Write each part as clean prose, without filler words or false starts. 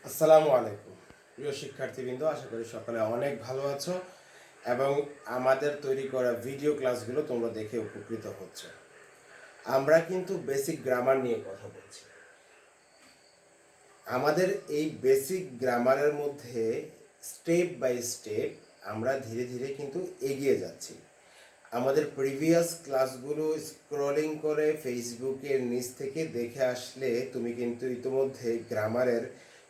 আসসালামু আলাইকুম প্রিয় শিক্ষার্থীবৃন্দ, আশা করি সকলে অনেক ভালো আছো এবং আমাদের তৈরি করা ভিডিও ক্লাসগুলো তোমরা দেখে উপকৃত হচ্ছ। আমরা কিন্তু বেসিক গ্রামার নিয়ে কথা বলছি। আমাদের এই বেসিক গ্রামারের মধ্যে স্টেপ বাই স্টেপ আমরা ধীরে ধীরে কিন্তু এগিয়ে যাচ্ছি। আমাদের প্রিভিয়াস ক্লাসগুলো স্ক্রলিং করে ফেসবুকের নিচ থেকে দেখে আসলে তুমি কিন্তু ইতিমধ্যে গ্রামারের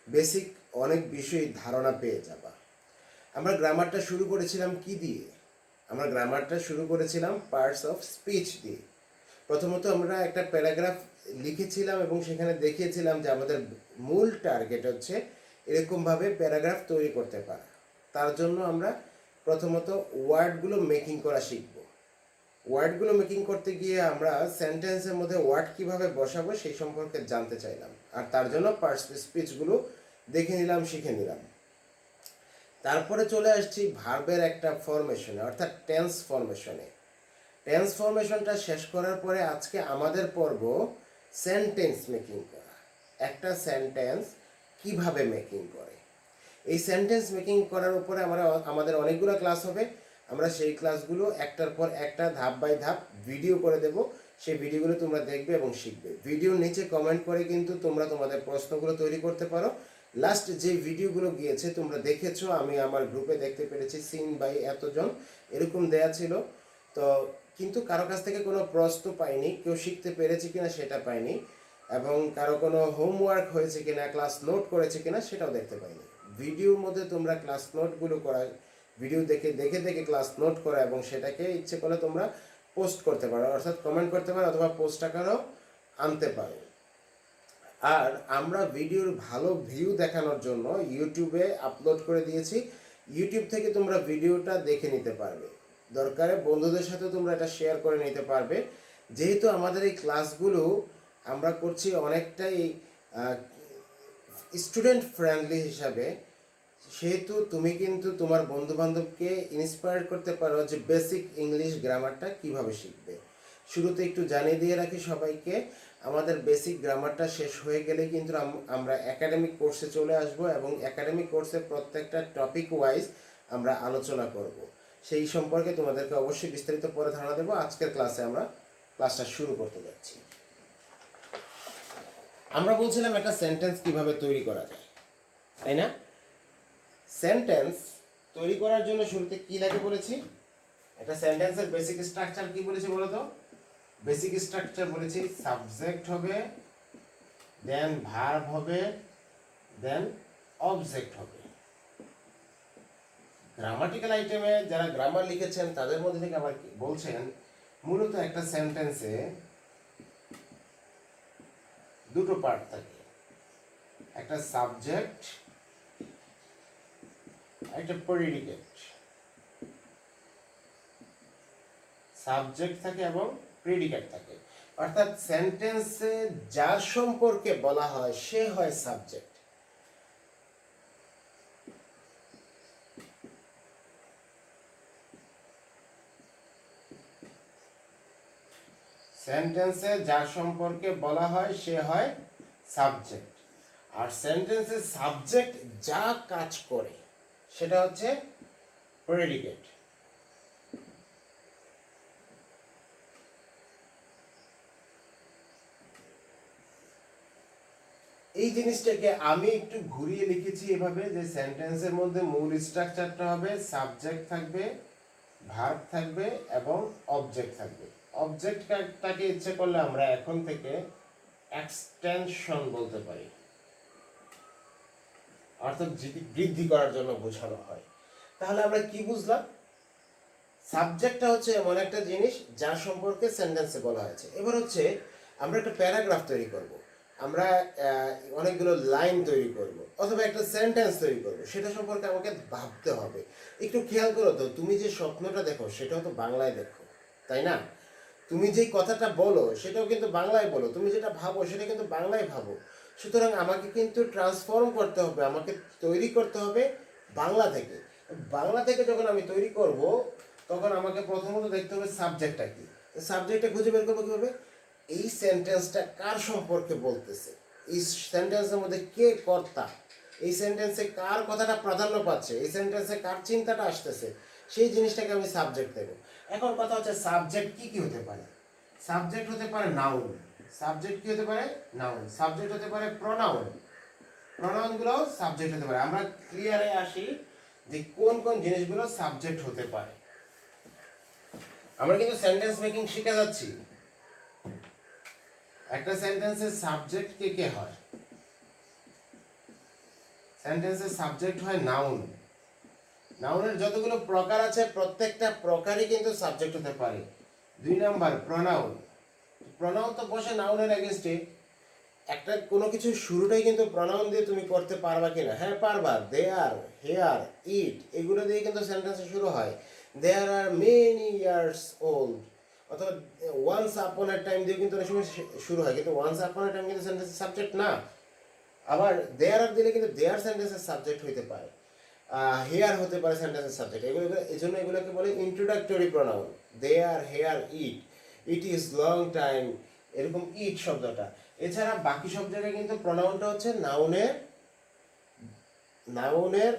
বেসিক অনেক বিষয় ধারণা পেয়ে যাবা। আমরা গ্রামারটা শুরু করেছিলাম কি দিয়ে? আমরা গ্রামারটা শুরু করেছিলাম পার্টস অফ স্পিচ দিয়ে। প্রথমত আমরা একটা প্যারাগ্রাফ লিখেছিলাম এবং সেখানে দেখিয়েছিলাম যে আমাদের মূল টার্গেট হচ্ছে এরকমভাবে প্যারাগ্রাফ তৈরি করতে পারা। তার জন্য আমরা প্রথমত ওয়ার্ডগুলো মেকিং করা শিখব। ওয়ার্ডগুলো মেকিং করতে গিয়ে আমরা সেন্টেন্সের মধ্যে ওয়ার্ড কিভাবে বসাবো সেই সম্পর্কে জানতে চাইলাম, আর তার জন্য পার্টস অফ স্পিচগুলো দেখে নিলাম, শিখে নিলাম। তারপরে চলে আসছি ভার্বের একটা ফরমেশনে, অর্থাৎ টেন্স ফরমেশনে। টেন্স ফরমেশনটা শেষ করার পরে আজকে আমাদের পর্ব সেন্টেন্স মেকিং করা। একটা সেন্টেন্স কিভাবে মেকিং করে, এই সেন্টেন্স মেকিং করার উপরে আমাদের অনেকগুলো ক্লাস হবে। আমরা সেই ক্লাসগুলো একটার পর একটা ধাপ বাই ধাপ ভিডিও করে দেব। সেই ভিডিওগুলো তোমরা দেখবে এবং শিখবে। ভিডিওর নিচে কমেন্ট করে কিন্তু তোমরা তোমাদের প্রশ্নগুলো তৈরি করতে পারো। লাস্ট যে ভিডিওগুলো গিয়েছে তোমরা দেখেছো, আমি আমার গ্রুপে দেখতে পেরেছি সিন বাই এতজন এরকম দেয়া ছিল। তো কিন্তু কারো কাছ থেকে কোনো প্রশ্ন পাইনি, কেউ শিখতে পেরেছে কিনা সেটা পাইনি, এবং কারো কোনো হোমওয়ার্ক হয়েছে কিনা, ক্লাস নোট করেছে কিনা সেটাও দেখতে পাইনি। ভিডিওর মধ্যে তোমরা ক্লাস নোটগুলো করা, ভিডিও দেখে দেখে দেখে ক্লাস নোট করা এবং সেটাকে ইচ্ছে করলে তোমরা পোস্ট করতে পারো, অর্থাৎ কমেন্ট করতে পারো অথবা পোস্ট আকারেও আনতে পারো। আর আমরা ভিডিওর ভালো ভিউ দেখানোর জন্য ইউটিউবে আপলোড করে দিয়েছি। ইউটিউব থেকে তোমরা ভিডিওটা দেখে নিতে পারবে। দরকারে বন্ধুদের সাথে তোমরা এটা শেয়ার করে নিতে পারবে। যেহেতু আমাদের এই ক্লাসগুলো আমরা করছি অনেকটাই স্টুডেন্ট ফ্রেন্ডলি হিসাবে, সেহেতু তুমি কিন্তু তোমার বন্ধুবান্ধবকে ইন্সপায়ার করতে পারো যে বেসিক ইংলিশ গ্রামারটা কিভাবে শিখবে। শুরুতে একটু জানিয়ে দিয়ে রাখি সবাইকে, আমাদের বেসিক গ্রামারটা শেষ হয়ে গেলে কিন্তু আমরা একাডেমিক কোর্সে চলে আসব এবং একাডেমিক কোর্সে প্রত্যেকটা টপিক ওয়াইজ আমরা আলোচনা করব। সেই সম্পর্কে তোমাদেরকে অবশ্যই বিস্তারিত পরে ধারণা দেবো। আজকের ক্লাসে আমরা ক্লাসটা শুরু করতে যাচ্ছি। আমরা বলছিলাম একটা সেন্টেন্স কিভাবে তৈরি করা যায়, তাই না? সেন্টেন্স তৈরি করার জন্য শুরুতে কি লাগে বলেছি? একটা সেন্টেন্সের বেসিক স্ট্রাকচার কি বলেছি বলো তো? বেসিক স্ট্রাকচার বলেছি সাবজেক্ট হবে, দেন ভার্ব হবে, দেন অবজেক্ট হবে। গ্রামাটিক্যাল আইটেমে যারা গ্রামার লিখেছেন তাদের মধ্যে থেকে আবার বলছেন মূলত একটা সেন্টেন্সে দুটো পার্ট থাকে, একটা সাবজেক্ট, একটা প্রেডিকেট। সাবজেক্ট থাকে এবং প্রেডিকেট থাকে, অর্থাৎ সেন্টেন্সে যার সম্পর্কে বলা হয় সে হয় সাবজেক্ট। সেন্টেন্সে যার সম্পর্কে বলা হয় সে হয় সাবজেক্ট, আর সেন্টেন্সে সাবজেক্ট যা কাজ করে সেটা হচ্ছে প্রেডিকেট। এই জিনিসটাকে আমি একটু ঘুরিয়ে লিখেছি এভাবে যে সেন্টেন্সের মধ্যে মূল স্ট্রাকচারটা হবে সাবজেক্ট থাকবে, ভার্ব থাকবে এবং অবজেক্ট থাকবে। অবজেক্টটাকে ইচ্ছে করলে আমরা এখন থেকে এক্সটেনশন বলতে পারি, অর্থাৎ বৃদ্ধি করার জন্য বোঝানো হয়। তাহলে আমরা কি বুঝলাম? সাবজেক্টটা হচ্ছে এমন একটা জিনিস যার সম্পর্কে সেন্টেন্সে বলা হয়েছে। এবার হচ্ছে আমরা একটা প্যারাগ্রাফ তৈরি করব, আমরা অনেকগুলো লাইন তৈরি করব অথবা একটা সেন্টেন্স তৈরি করব, সেটা সম্পর্কে আমাকে ভাবতে হবে। একটু খেয়াল করো তো, তুমি যে স্বপ্নটা দেখো সেটাও তো বাংলায় দেখো, তাই না? তুমি যেই কথাটা বলো সেটাও কিন্তু বাংলায় বলো, তুমি যেটা ভাবো সেটা কিন্তু বাংলায় ভাবো। সুতরাং আমাকে কিন্তু ট্রান্সফর্ম করতে হবে, আমাকে তৈরি করতে হবে বাংলা থেকে। বাংলা থেকে যখন আমি তৈরি করব তখন আমাকে প্রথমত দেখতে হবে সাবজেক্টটা কি। সাবজেক্টটা খুঁজে বের করবো কীভাবে? এই সেন্টেন্সটা কার সম্পর্কে বলতেছে, এই সেন্টেন্সের মধ্যে কে কর্তা, এই সেন্টেন্সে কার কথাটা প্রাধান্য পাচ্ছে, এই সেন্টেন্সে কার চিন্তাটা আসতেছে, সেই জিনিসটাকে আমি সাবজেক্ট দেবো। এখন কথা হচ্ছে সাবজেক্ট কি কি হতে পারে। সাবজেক্ট হতে পারে নাউন, সাবজেক্ট কি হতে পারে নাউন, সাবজেক্ট হতে পারে প্রোনাউন, প্রোনাউনগুলো সাবজেক্ট হতে পারে। আমরা ক্লিয়ারে আসি যে কোন কোন জিনিসগুলো সাবজেক্ট হতে পারে। আমরা কিন্তু সেন্টেন্স মেকিং শিখে যাচ্ছি। একটা সেন্টেন্সের সাবজেক্ট কে কে হয়? সেন্টেন্সের সাবজেক্ট হয় নাউন। নাউনের যতগুলো প্রকার আছে প্রত্যেকটা প্রকারই কিন্তু সাবজেক্ট হতে পারে। 2 নাম্বার প্রোনাউন। প্রোনাউন তো বসে নাউনের এগেইনস্টে। একটা কোনো কিছু শুরুটাই কিন্তু প্রোনাউন দিয়ে তুমি করতে পারবা কিনা? হ্যাঁ পারবা। দেয়ার, হেয়ার, ইট এগুলো দিয়ে কিন্তু সেন্টেন্স শুরু হয়। দেয়ার আর মেনি ইয়ার্স ওল্ড, অথবা ওয়ান্স আপন এ টাইম দিয়ে কিন্তু অনেক সময় শুরু হয়, কিন্তু ওয়ান্স আপন এ টাইম কিন্তু সেন্টেন্সের সাবজেক্ট না। আবার দেয়ার আর দিলে কিন্তু দেয়ার সেন্টেন্সের সাবজেক্ট হইতে পারে, হেয়ার হতে পারে সেন্টেন্সের সাবজেক্ট। এগুলো এই জন্য এগুলোকে বলে introductory pronoun. There, here, it, it is long time, এরকম ইট শব্দটা। এছাড়া বাকি সব জায়গায় কিন্তু প্রোনাউনটা হচ্ছে নাউনের নাউনের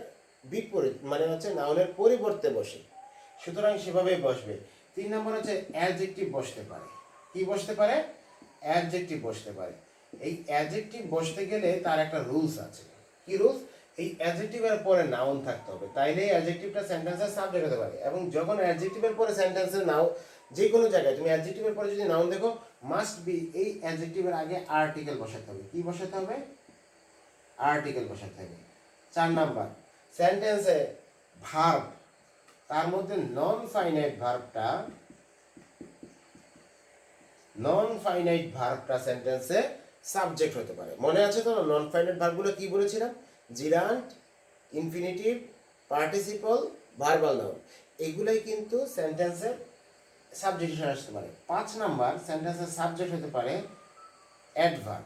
বিপরীত, মানে হচ্ছে নাউনের পরিবর্তে বসে, সুতরাং সেভাবেই বসবে। 3 নম্বর হচ্ছে অ্যাডজেক্টিভ বসতে পারে। কি বসতে পারে? অ্যাডজেক্টিভ বসতে পারে। এই অ্যাডজেক্টিভ বসতে গেলে তার একটা রুলস আছে। কি রুলস? এই অ্যাডজেক্টিভের পরে নাউন থাকতে হবে, তাইলে অ্যাডজেক্টিভটা সেন্টেন্সের সাবজেক্ট হতে পারে। এবং যখন অ্যাডজেক্টিভের পরে সেন্টেন্সের নাউন, যে কোনো জায়গায় তুমি অ্যাডজেক্টিভের পরে যদি নাউন দেখো, মাস্ট বি এই অ্যাডজেক্টিভের আগে আর্টিকেল বসাতে হবে। কি বসাতে হবে? আর্টিকেল বসাতে হবে। 4 নাম্বার, সেন্টেন্সে ভার্ব, তার মধ্যে নন ফাইনাইট ভার্বটা সেন্টেন্সে সাবজেক্ট হতে পারে। মনে আছে তো নন ফাইনাইট ভার্বগুলো কি বলেছিলাম? Gerund, infinitive, participle, verbal noun, এগুলাই কিন্তু সেন্টেন্সের সাবজেক্ট হিসেবে আসতে পারে। 5 নাম্বার, সেন্টেন্সের সাবজেক্ট হতে পারে অ্যাডভার্ব।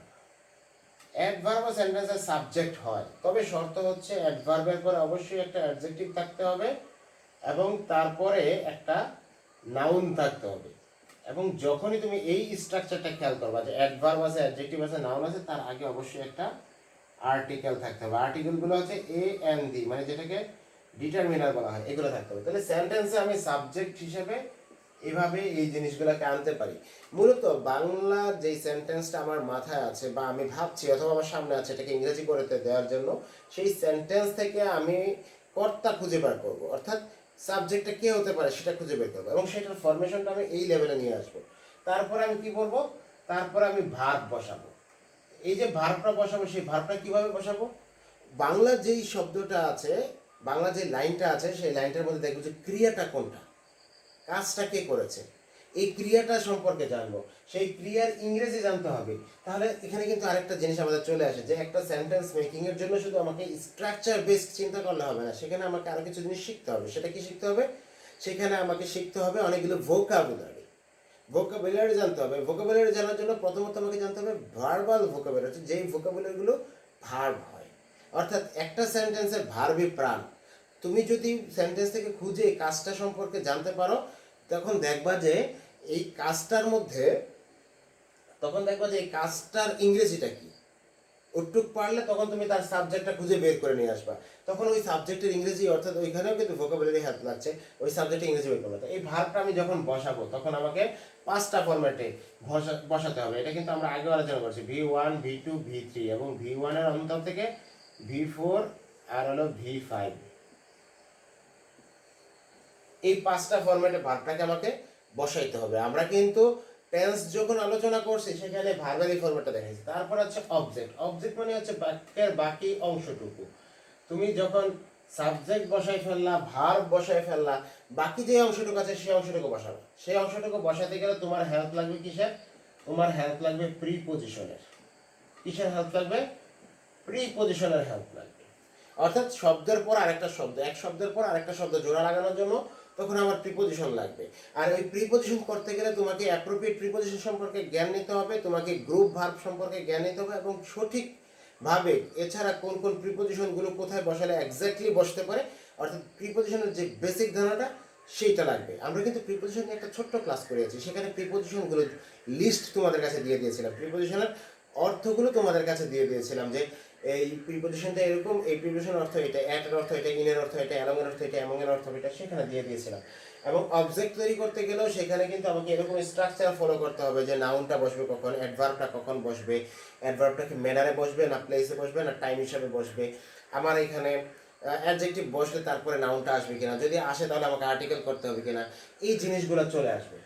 অ্যাডভার্বও সেন্টেন্সের সাবজেক্ট হয়, তবে শর্ত হচ্ছে অ্যাডভার্বের পরে অবশ্যই একটা অ্যাডজেক্টিভ থাকতে হবে এবং তারপরে একটা নাউন থাকতে হবে। এবং যখনই তুমি এই স্ট্রাকচারটা খেয়াল করবা যে অ্যাডভার্ব আছে, অ্যাডজেক্টিভ আছে, নাউন আছে, তার আগে অবশ্যই একটা আর্টিকেল থাকতে হবে। আর্টিকেলগুলো হচ্ছে এ এন ডি, মানে যেটাকে ডিটারমিনার বলা হয়, এগুলো থাকতে হবে। তাহলে সেন্টেন্সে আমি সাবজেক্ট হিসেবে এভাবে এই জিনিসগুলোকে আনতে পারি। মূলত বাংলা যেই সেন্টেন্সটা আমার মাথায় আছে বা আমি ভাবছি অথবা আমার সামনে আছে এটাকে ইংরেজি করতে দেওয়ার জন্য, সেই সেন্টেন্স থেকে আমি কর্তা খুঁজে বের করবো, অর্থাৎ সাবজেক্টটা কে হতে পারে সেটা খুঁজে বের করবো এবং সেটার ফরমেশনটা আমি এই লেভেলে নিয়ে আসবো। তারপরে আমি কি করবো? তারপরে আমি ভার্ব বসাবো। এই যে ভার্বটা বসাবো, সেই ভার্বটা কিভাবে বসাবো? বাংলা যেই শব্দটা আছে, বাংলা যে লাইনটা আছে, সেই লাইনটার মধ্যে দেখবো যে ক্রিয়াটা কোনটা, কাজটা কে করেছে, এই ক্রিয়াটা সম্পর্কে জানবো। সেই ক্রিয়ার ইংরেজি জানতে হবে। তাহলে এখানে কিন্তু আরেকটা জিনিস আমাদের চলে আসে যে একটা সেন্টেন্স মেকিং এর জন্য শুধু আমাকে স্ট্রাকচার বেসড চিন্তা করলে হবে না, সেখানে আমাকে আরো কিছু জিনিস শিখতে হবে। সেটা কি শিখতে হবে? সেখানে আমাকে শিখতে হবে অনেকগুলো ভোকাবুলারি। ভোকাবুলারি জানতে হবে। ভোকাবুলারি জানার জন্য প্রথমত আমাকে জানতে হবে ভার্বাল ভোকাবুলারি, যেই ভোকাবুলারিগুলো ভার্ব হয়, অর্থাৎ একটা সেন্টেন্সের ভার্বই প্রাণ। তুমি যদি সেন্টেন্স থেকে খুঁজে কাজটা সম্পর্কে জানতে পারো, তখন দেখবা যে এই কাজটার মধ্যে, তখন দেখবা যে এই কাজটার ইংরেজিটা কি, ওটুক পারলে তখন তুমি তার সাবজেক্টটা খুঁজে বের করে নিয়ে আসবা। তখন ওই সাবজেক্টের ইংরেজি, অর্থাৎ ওইখানেও কিন্তু ভোকাবুলারি হেল্প লাগছে, ওই সাবজেক্টে ইংরেজি বের করবে। এই ভার্বটা আমি যখন বসাবো তখন আমাকে 5টা ফরম্যাটে বসাতে হবে। এটা কিন্তু আমরা আগে আলোচনা করছি, V1, V2, V3, এবং V1 এর অন্তর থেকে V4 আর হলো V5। এই 5টা ফরম্যাটে ভার্বটাকে আমাকে বসাইতে হবে। আমরা কিন্তু টেন্স যখন আলোচনা করছি সেখানে ভার্বালি ফরম্যাটটা দেখাইছি। তারপর হচ্ছে অবজেক্ট। অবজেক্ট মানে হচ্ছে বাক্যের বাকি অংশটুকু। তুমি যখন সাবজেক্ট বসাই ফেললা, ভার্ব বসাই ফেললা, বাকি যে অংশটুকু আছে সেই অংশটুকু বসাবে। সেই অংশটুকু বসাতে গেলে তোমার হেল্প লাগবে কিসের? তোমার হেল্প লাগবে প্রিপজিশনের। কিসের হেল্প লাগবে? প্রিপজিশনের হেল্প লাগবে। অর্থাৎ শব্দের পর আরেকটা শব্দ, এক শব্দের পর আরেকটা শব্দ জোড়া লাগানোর জন্য তখন আমার প্রিপজিশন লাগবে। আর ওই প্রিপজিশন করতে গেলে তোমাকে অ্যাপ্রোপ্রিয়েট প্রিপজিশন সম্পর্কে জ্ঞান নিতে হবে, তোমাকে গ্রুপ ভার্ব সম্পর্কে জ্ঞান নিতে হবে এবং সঠিকভাবে এছাড়া কোন কোন প্রিপজিশনগুলো কোথায় বসালে এক্স্যাক্টলি বসতে পারে, অর্থাৎ প্রিপজিশনের যে বেসিক ধারণাটা সেইটা লাগবে। আমরা কিন্তু প্রিপজিশন নিয়ে একটা ছোট্ট ক্লাস করেছি, সেখানে প্রিপজিশনগুলো লিস্ট তোমাদের কাছে দিয়ে দিয়েছিলাম, প্রিপজিশনের অর্থগুলো তোমাদের কাছে দিয়ে দিয়েছিলাম যে এই প্রিপোজিশনটা এরকম, এই প্রিপোজিশন অর্থ এটা, অ্যাট এর অর্থ এটা, ইনের অর্থ এটা, অ্যালং এর অর্থ এটা, অ্যামং এর অর্থ এটা, সেখানে দিয়ে দিয়েছিলাম। এবং অবজেক্ট তৈরি করতে গেলেও সেখানে কিন্তু আমাকে এরকম স্ট্রাকচার ফলো করতে হবে যে নাউনটা বসবে কখন, অ্যাডভার্বটা কখন বসবে, অ্যাডভার্বটা কি ম্যানারে বসবে না প্লেসে বসবে না টাইম হিসাবে বসবে, আমার এখানে অ্যাডজেক্টিভ বসলে তারপরে নাউনটা আসবে কিনা, যদি আসে তাহলে আমাকে আর্টিকেল করতে হবে কিনা, এই জিনিসগুলো চলে আসবে।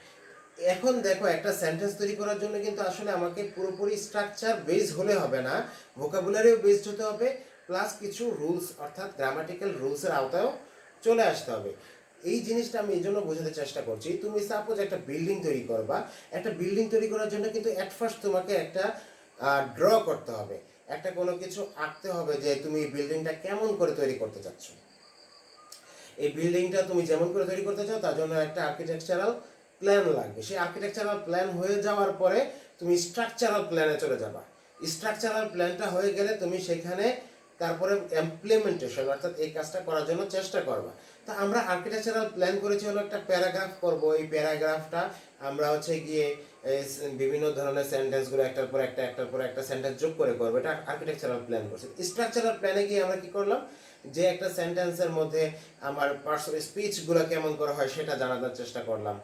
এখন দেখো একটা সেন্টেন্স তৈরি করার জন্য কিন্তু আসলে আমাকে পুরোপুরি স্ট্রাকচার বেস হলে হবে না, ভোকাবুলারিও বেসড হতে হবে, প্লাস কিছু রুলস অর্থাৎ গ্রামাটিক্যাল রুলসের আওতায়ও চলে আসতে হবে। এই জিনিসটা আমি এই জন্য বোঝাতে চেষ্টা করছি। তুমি সাপোজ একটা বিল্ডিং তৈরি করবা, একটা বিল্ডিং তৈরি করার জন্য কিন্তু অ্যাট ফার্স্ট তোমাকে একটা ড্র করতে হবে, একটা কোনো কিছু আঁকতে হবে যে তুমি বিল্ডিংটা কেমন করে তৈরি করতে চাচ্ছ। এই বিল্ডিংটা তুমি যেমন করে তৈরি করতে চাও তার জন্য একটা আর্কিটেকচারাল প্ল্যান লাগবে। সেই আর্কিটেকচারাল প্ল্যান হয়ে যাওয়ার পরে তুমি স্ট্রাকচারাল প্ল্যানে চলে যাবা। স্ট্রাকচারাল প্ল্যানটা হয়ে গেলে তুমি সেখানে তারপরে ইমপ্লিমেন্টেশন অর্থাৎ এই কাজটা করার জন্য চেষ্টা করবা। তা আমরা আর্কিটেকচারাল প্ল্যান করেছি হলো একটা প্যারাগ্রাফ করব, এই প্যারাগ্রাফটা আমরা হচ্ছে গিয়ে বিভিন্ন ধরনের সেন্টেন্সগুলো একটার পর একটা একটার পর একটা সেন্টেন্স যোগ করে করবো, এটা আর্কিটেকচারাল প্ল্যান করছি। স্ট্রাকচারাল প্ল্যানে গিয়ে আমরা কি করলাম, যে একটা সেন্টেন্সের মধ্যে আমার পার্টস অফ স্পিচগুলো কেমন করা হয় সেটা জানার চেষ্টা করলাম।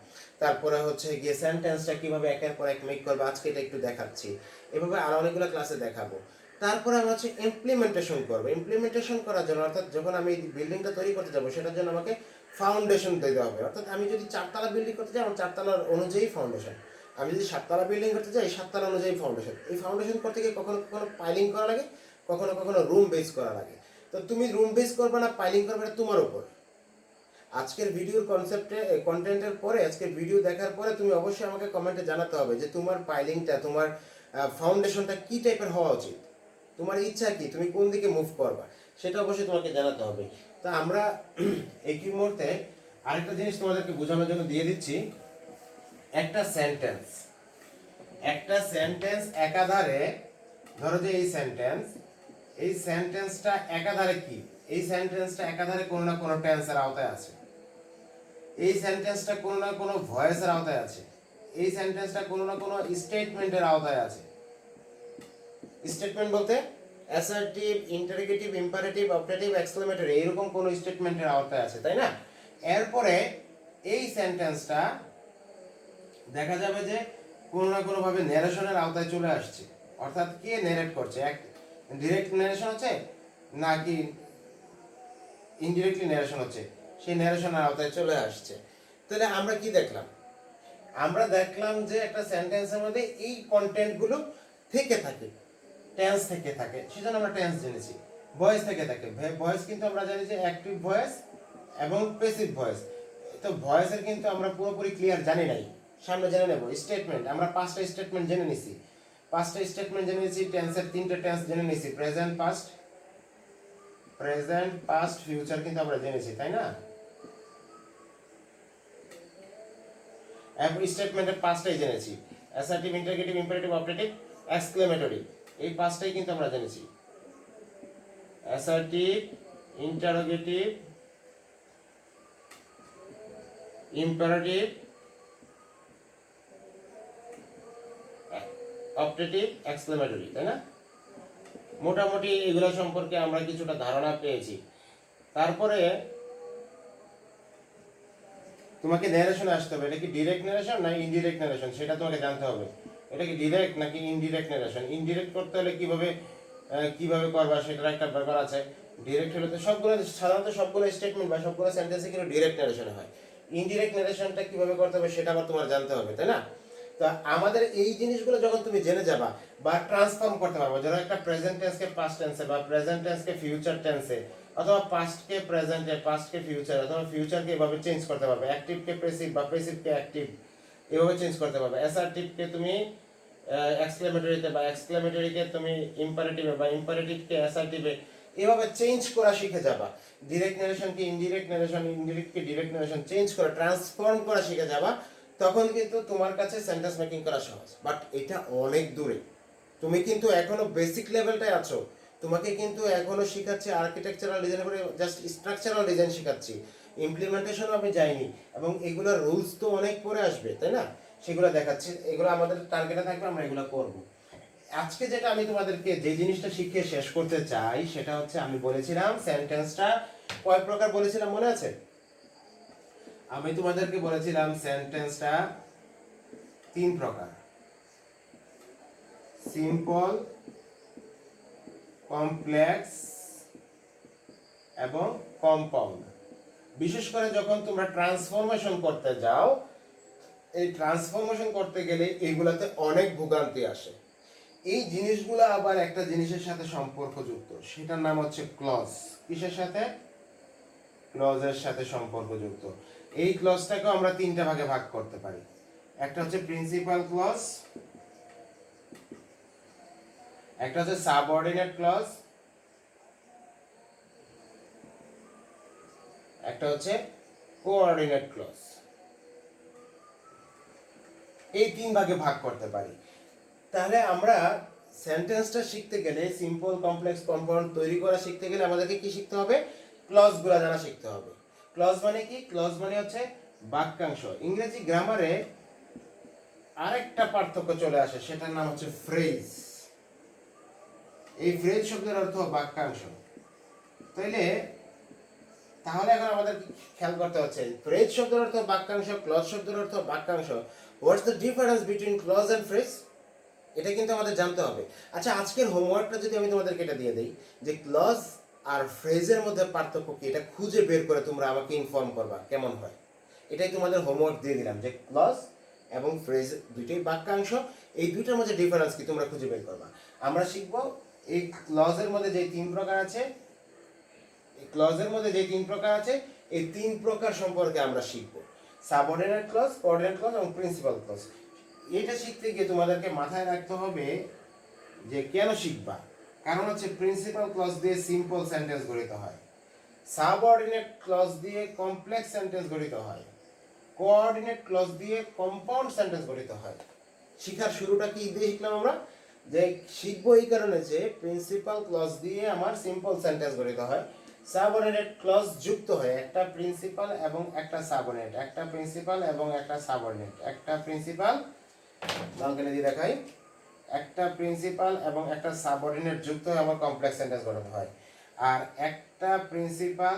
তারপরে হচ্ছে গিয়ে সেন্টেন্সটা কিভাবে একের পর এক মেক করবো আজকে এটা একটু দেখাচ্ছি, এভাবে আরো অনেকগুলো ক্লাসে দেখাবো। তারপরে আমরা হচ্ছে ইমপ্লিমেন্টেশন করবো। ইমপ্লিমেন্টেশন করার জন্য অর্থাৎ যখন আমি বিল্ডিংটা তৈরি করতে যাবো সেটার জন্য আমাকে ফাউন্ডেশন দিতে হবে। অর্থাৎ আমি যদি 4 তলা বিল্ডিং করতে চাই আমার 4 তলার অনুযায়ী ফাউন্ডেশন, আমি যদি 7 তলা বিল্ডিং করতে চাই 7 তলা অনুযায়ী ফাউন্ডেশন। এই ফাউন্ডেশন করতে গিয়ে কখনো কখনো পাইলিং করা লাগে, কখনো কখনো রুম বেস করা লাগে। তো তুমি রুম বেস করবে না পাইলিং করবে না তোমার উপর। আজকের ভিডিওর কন্টেন্টের পরে আজকের ভিডিও দেখার পরে তুমি অবশ্যই আমাকে কমেন্টে জানাতে হবে যে তোমার পাইলিংটা তোমার ফাউন্ডেশনটা কি টাইপের হওয়া উচিত, তোমার ইচ্ছা কি, তুমি কোন দিকে মুভ করবা সেটা অবশ্যই তোমাকে জানাতে হবে। তা আমরা এই মুহূর্তে আরেকটা জিনিস তোমাদেরকে বোঝানোর জন্য দিয়ে দিচ্ছি। একটা সেন্টেন্স একাধারে, ধরো যে এই সেন্টেন্সটা একাধারে কি, এই সেন্টেন্সটা একাধারে কোনো না কোনো টেন্সের আওতায় আছে, এই সেন্টেন্সটা কোনো না কোনো ভয়েসের আওতায় আছে, এই সেন্টেন্সটা কোনো না কোনো স্টেটমেন্টের আওতায় আছে। স্টেটমেন্ট বলতে assertive, interrogative, imperative, operative, exclamatory, এরকম কোন স্টেটমেন্টের আওতায় আছে, তাই না? এরপরে এই সেন্টেন্সটা দেখা যাবে যে কোনো না কোনো ভাবে ন্যারেশনের আওতায় চলে আসছে। অর্থাৎ কে ন্যারেট করছে, এক ডিরেক্ট ন্যারেশন হচ্ছে নাকি ইনডিরেক্টলি ন্যারেশন হচ্ছে, সেই ন্যারেশনের আওতায় চলে আসছে। তাহলে আমরা কি দেখলাম, আমরা দেখলাম যে একটা সেন্টেন্সের মধ্যে এই কন্টেন্টগুলো থেকে থাকে, টেন্স থেকে থাকে, সেজন্য আমরা টেন্স জেনেছি। ভয়েস থেকে থাকে, ভয়েস কিন্তু আমরা জানি যে অ্যাক্টিভ ভয়েস এবং প্যাসিভ ভয়েস। তো ভয়েসের কিন্তু আমরা পুরোপুরি ক্লিয়ার জানি নাই, সামনে জেনে নেব। স্টেটমেন্ট আমরা 5টা স্টেটমেন্ট জেনে নিছি, 5টা স্টেটমেন্ট জেনে নিছি। টেন্সের 3টে টেন্স জেনে নিছি, প্রেজেন্ট পাস্ট ফিউচার কিন্তু আমরা জেনেছি, তাই না? এবং স্টেটমেন্টের 5টাই জেনেছি, assertive, interrogative, imperative, operative, exclamatory, এই 5টাই কিন্তু আমরা জেনেছি। Assertive, interrogative, imperative, operative, exclamatory, তাই না? মোটামুটি এগুলো সম্পর্কে আমরা কিছুটা ধারণা পেয়েছি। তারপরে তোমাকে ন্যারেশনে আসতে হবে, এটা কি ডিরেক্ট ন্যারেশন না ইনডিরেক্ট ন্যারেশন সেটা তোমাকে জানতে হবে। এটা কি ডিরেক্ট নাকি ইনডিরেক্ট ন্যারেশন, ইনডিরেক্ট করতে হলে কিভাবে করবা সেটার একটা ব্যাপার আছে। ডিরেক্ট হলে তো সাধারণত সবগুলো স্টেটমেন্ট বা সবগুলো সেন্টেন্সে কিন্তু ডিরেক্ট ন্যারেশন হয়। ইনডিরেক্ট ন্যারেশনটা কিভাবে করতে হবে সেটা আবার তোমার জানতে হবে, তাই না? তো আমাদের এই জিনিসগুলো যখন তুমি জেনে যাবা বা ট্রান্সফর্ম করতে পারবো, ধরো একটা প্রেজেন্ট টেন্সকে পাস্ট টেন্সে বা প্রেজেন্ট টেন্সকে ফিউচার টেন্সে, অথবা পাস্টকে প্রেজেন্টে, পাস্টকে ফিউচার, অথবা ফিউচারকে এভাবে চেঞ্জ করতে পারবে, অ্যাক্টিভকে প্যাসিভ বা প্যাসিভকে অ্যাক্টিভ এভাবে চেঞ্জ করতে পারবে। অ্যাসার্টিভকে তুমি এক্সক্লেমেটরিতে বা এক্সক্লেমেটরিকে তুমি ইম্পারেটিভে বা ইম্পারেটিভকে অ্যাসার্টিভে এভাবে চেঞ্জ করা শিখে যাবা। ডিরেক্ট ন্যারেশনকে ইনডিরেক্ট ন্যারেশন, ইনডিরেক্টকে ডিরেক্ট ন্যারেশন চেঞ্জ করা, ট্রান্সফর্ম করা শিখে যাবা। তখন কিন্তু তোমার কাছে সেন্টেন্স মেকিং করা সহজ। বাট এটা অনেক দূরে, তুমি কিন্তু এখনো বেসিক লেভেলটাই আছো। তোমাকে কিন্তু এখনো শেখাচ্ছি আর্কিটেকচারাল ডিজাইন করে, জাস্ট স্ট্রাকচারাল ডিজাইন শেখাচ্ছি, ইমপ্লিমেন্টেশনও আমি যাইনি। এবং এগুলোর রুলস তো অনেক পরে আসবে, তাই না? সেগুলো দেখাচ্ছি, এগুলো আমাদের টার্গেটে থাকবে, আমরা এগুলো করব। আজকে যেটা আমি তোমাদেরকে যে জিনিসটা শিখিয়ে শেষ করতে চাই সেটা হচ্ছে, আমি বলেছিলাম সেন্টেন্সটা কয় প্রকার বলেছিলাম মনে আছে? আমি তোমাদেরকে বলেছিলাম সেন্টেন্সটা 3 প্রকার: সিম্পল, কমপ্লেক্স এবং কম্পাউন্ড। বিশেষ করে যখন তোমরা ট্রান্সফরমেশন করতে যাও, এই ট্রান্সফরমেশন করতে গেলে এগুলাতে অনেক ভোগান্তি আসে। এই জিনিসগুলো আবার একটা জিনিসের সাথে সম্পর্কযুক্ত, সেটার নাম হচ্ছে ক্লজ। কিসের সাথে? ক্লজের সাথে সম্পর্কযুক্ত। এই ক্লজটাকেও আমরা 3টা ভাগে ভাগ করতে পারি। একটা হচ্ছে প্রিন্সিপাল ক্লজ, একটা হচ্ছে সাবঅর্ডিনেট ক্লজ, একটা হচ্ছে কোঅর্ডিনেট ক্লজ। এই 3 ভাগে ভাগ করতে পারি। তাহলে আমরা সেন্টেন্সটা শিখতে গেলে, সিম্পল, কমপ্লেক্স, কম্পাউন্ড তৈরি করা শিখতে গেলে আমাদেরকে কি শিখতে হবে? ক্লজগুলো জানা শিখতে হবে। ক্লজ মানে কি? ক্লজ মানে হচ্ছে বাক্যাংশ। ইংরেজি গ্রামারে আরেকটা পার্থক্য চলে আসে, সেটার নাম হচ্ছে ফ্রেজ। এই ফ্রেজ শব্দের অর্থ বাক্যাংশ। তাহলে এখন আমাদের খেয়াল করতে হচ্ছে, ফ্রেজ শব্দের অর্থ বাক্যাংশ, ক্লজ শব্দের অর্থ বাক্যাংশ। What's the difference between clause and phrase? এটা কিন্তু আমাদের জানতে হবে। আচ্ছা, আজকের হোমওয়ার্কটা যদি আমি তোমাদেরকে এটা দিয়ে দিই যে ক্লজ আর ফ্রেজের মধ্যে পার্থক্য কি, এটা খুঁজে বের করে তোমরা আমাকে ইনফর্ম করবা, কেমন হয়? এটাই তোমাদের হোমওয়ার্ক দিয়ে দিলাম, যে ক্লজ এবং ফ্রেজ দুইটাই বাক্যাংশ, এই দুইটার মধ্যে ডিফারেন্স কি তোমরা খুঁজে বের করবা। আমরা শিখব এই ক্লজের মধ্যে যে 3 প্রকার আছে, এই ক্লজের মধ্যে যে 3 প্রকার আছে, এই 3 প্রকার সম্পর্কে আমরা শিখব: সাবঅর্ডিনেট ক্লজ, কোঅর্ডিনেট ক্লজ এবং প্রিন্সিপাল ক্লজ। এটা শিখতে গিয়ে তোমাদেরকে মাথায় রাখতে হবে যে কেন শিখবা। কারণ হচ্ছে প্রিন্সিপাল ক্লজ দিয়ে সিম্পল সেন্টেন্স গঠিত হয়, সাবঅর্ডিনেট ক্লজ দিয়ে কমপ্লেক্স সেন্টেন্স গঠিত হয়, কোঅর্ডিনেট ক্লজ দিয়ে কম্পাউন্ড সেন্টেন্স গঠিত হয়। শিখার শুরুটা কি দিয়ে শিখলাম আমরা? যে শিখবো এই কারণে যে প্রিন্সিপাল ক্লজ দিয়ে আমার সিম্পল সেন্টেন্স গঠিত হয়, সাবঅর্ডিনেট ক্লজ যুক্ত হয় একটা প্রিন্সিপাল এবং একটা সাবঅর্ডিনেট, একটা প্রিন্সিপাল এবং একটা সাবঅর্ডিনেট, একটা প্রিন্সিপাল লালকালি দিয়ে দেখাই, একটা প্রিন্সিপাল এবং একটা সাবঅর্ডিনেট যুক্ত হয়ে আমার কমপ্লেক্স সেন্টেন্স গঠন হয়। আর একটা প্রিন্সিপাল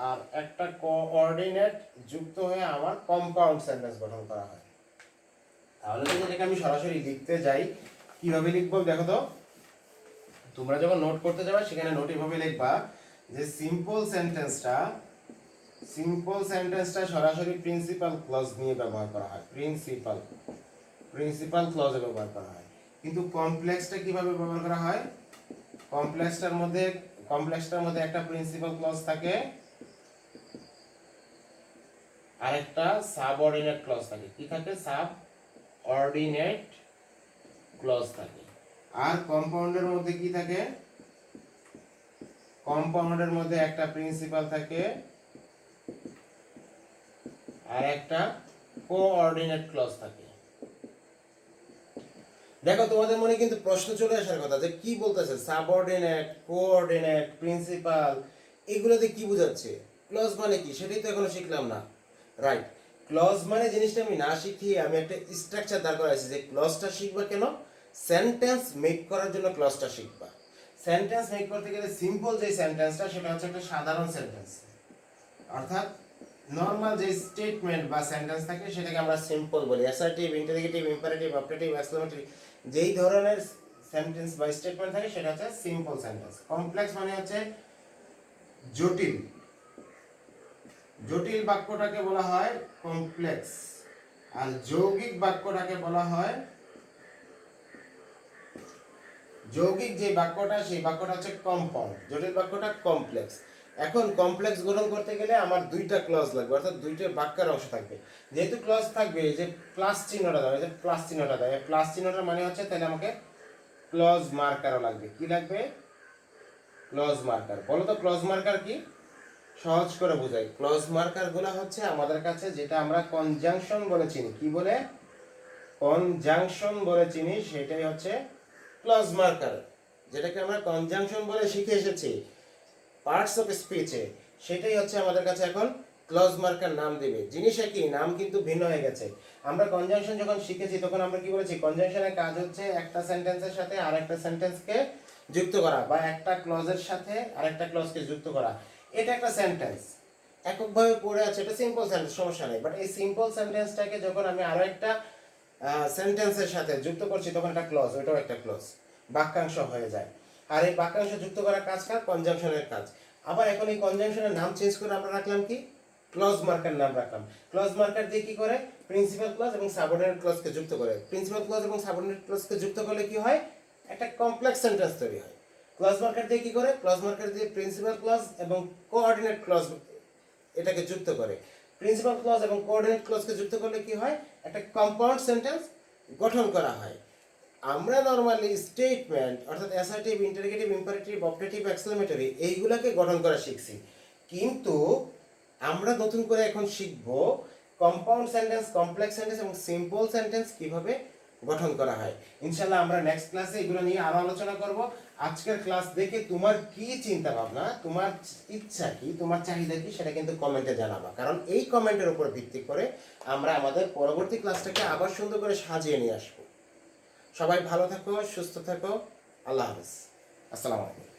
আর একটা কোঅর্ডিনেট যুক্ত হয়ে আমার কম্পাউন্ড সেন্টেন্স গঠন করা হয়। তাহলে যদি এটাকে আমি সরাসরি লিখতে যাই, কিভাবে লিখবো দেখো তো। তোমরা যখন নোট করতে যাবে সেখানে নোট এভাবে লিখবা যে সিম্পল সেন্টেন্সটা সরাসরি প্রিন্সিপাল ক্লজ নিয়ে ব্যবহার করা হয়, প্রিন্সিপাল ক্লজে ব্যবহার করা হয়। কিন্তু কমপ্লেক্সটা কিভাবে ব্যবহার করা হয়? কমপ্লেক্সটার মধ্যে একটা প্রিন্সিপাল ক্লজ থাকে আর একটা সাবঅর্ডিনেট ক্লজ থাকে। কি থাকে? সাবঅর্ডিনেট ক্লজ থাকে। আর কম্পাউন্ডের মধ্যে কি থাকে? কম্পাউন্ডের মধ্যে একটা প্রিন্সিপাল থাকে আর একটা কোঅর্ডিনেট ক্লজ থাকে। দেখো, তোমাদের মনে কিন্তু প্রশ্ন চলে আসার কথা যে কি বলতেছে, সাবঅর্ডিনেট, কোঅর্ডিনেট, প্রিন্সিপাল, এগুলোতে কি বোঝাচ্ছে? ক্লজ মানে কি সেটাই তো এখনো শিখলাম না। রাইট, ক্লজ মানে জিনিসটা আমি না শিখিয়ে আমি একটা স্ট্রাকচার দাঁড় করাইছি যে ক্লজটা শিখবা কেন? সেন্টেন্স মেক করার জন্য ক্লজটা শিখবা। সেন্টেন্স মেক করতে গেলে সিম্পল যে সেন্টেন্সটা, সেটা হচ্ছে একটা সাধারণ সেন্টেন্স, অর্থাৎ নর্মাল যে স্টেটমেন্ট বা সেন্টেন্স থাকে সেটাকে আমরা সিম্পল বলি। Assertive, interrogative, imperative, objective, exclamatory, যেই ধরনের সেন্টেন্স বা স্টেটমেন্ট থাকে সেটা হচ্ছে সিম্পল সেন্টেন্স। কমপ্লেক্স মানে হচ্ছে জটিল, জটিল বাক্যটাকে বলা হয় কমপ্লেক্স। আর যৌগিক বাক্যটাকে বলা হয়, যৌগিক যে বাক্যটা সেই বাক্যটা হচ্ছে কম্পাউন্ড, জটিল বাক্যটা কমপ্লেক্স। এখন কমপ্লেক্স গঠন করতে গেলে আমার 2টা ক্লজ লাগবে, অর্থাৎ 2টা বাক্যের অংশ থাকবে। যেহেতু ক্লজ থাকবে, এই যে প্লাস চিহ্নটা দেয়, যে প্লাস চিহ্নটা দেয়, প্লাস চিহ্নটার মানে হচ্ছে তাহলে আমাকে ক্লজ মার্কারও লাগবে। কি লাগবে? Clause marker. বলো তো ক্লজ মার্কার কি? সহজ করে বোঝাই। ক্লজ মার্কার গুলো হচ্ছে আমাদের কাছে যেটা আমরা কনজাংশন বলে চিনি। কি বলে? কনজাংশন বলে চিনি, সেটাই হচ্ছে ক্লজ মার্কার, যেটাকে আমরা কনজাংশন বলে শিখে এসেছি পার্টস অফ স্পিচে। সেটাই হচ্ছে আমাদের কাছে এখন ক্লজ মার্কার নাম দেবে। জিনিস একই, নাম কিন্তু ভিন্ন হয়ে গেছে। আমরা কনজাংশন যখন শিখেছি তখন আমরা কি বলেছি, কনজাংশনের কাজ হচ্ছে একটা সেন্টেন্সের সাথে আরেকটা সেন্টেন্সকে যুক্ত করা, বা একটা ক্লজের সাথে আরেকটা ক্লজকে যুক্ত করা। এটা একটা সেন্টেন্স এককভাবে পড়ে আছে, এটা সিম্পল সেন্টেন্স, সমস্যা নেই। বাট এই সিম্পল সেন্টেন্সটাকে যখন আমি আরো একটা সেন্টেন্সের সাথে যুক্ত করছি তখন একটা ক্লজ, ওইটাও একটা ক্লজ, বাক্যাংশ হয়ে যায়। আর এই বাক্যাংশ যুক্ত করার কাজ কার? কনজাংশনের কাজ। আবার এখন এই কনজাংশনের নাম চেঞ্জ করে আমরা রাখলাম কি, ক্লজ মার্কার নাম রাখলাম। ক্লজ মার্কার দিয়ে কি করে, প্রিন্সিপাল ক্লজ এবং সাবঅর্ডিনেট ক্লজকে যুক্ত করে। প্রিন্সিপাল ক্লজ এবং সাবঅর্ডিনেট ক্লজকে যুক্ত করলে কি হয়, একটা কমপ্লেক্স সেন্টেন্স তৈরি হয়। ক্লজ মার্কার দিয়ে কি করে, ক্লজ মার্কার দিয়ে প্রিন্সিপাল ক্লজ এবং কোঅর্ডিনেট ক্লজ এটাকে যুক্ত করে। প্রিন্সিপাল ক্লজ এবং কোঅর্ডিনেট ক্লজকে যুক্ত করলে কি হয়, একটা কম্পাউন্ড সেন্টেন্স গঠন করা হয়। আমরা নরমালি স্টেটমেন্ট অর্থাৎ assertive, interrogative, imperative, objective, exclamatory এইগুলাকে গঠন করা শিখছি, কিন্তু আমরা নতুন করে এখন শিখব কম্পাউন্ড সেন্টেন্স, কমপ্লেক্স সেন্টেন্স এবং সিম্পল সেন্টেন্স কিভাবে গঠন করা হয়। ইনশাআল্লাহ আমরা নেক্সট ক্লাসে এগুলো নিয়ে আরো আলোচনা করব। আজকের ক্লাস দেখে তোমার কি চিন্তা ভাবনা, তোমার ইচ্ছা কি, তোমার চাহিদা কি, সেটা কিন্তু কমেন্টে জানাবা, কারণ এই কমেন্টের উপর ভিত্তি করে আমরা আমাদের পরবর্তী ক্লাসটাকে আবার সুন্দর করে সাজিয়ে নিয়ে আসবো। সবাই ভালো থাকো, সুস্থ থাকো, আল্লাহ হাফেজ, আসসালামু আলাইকুম।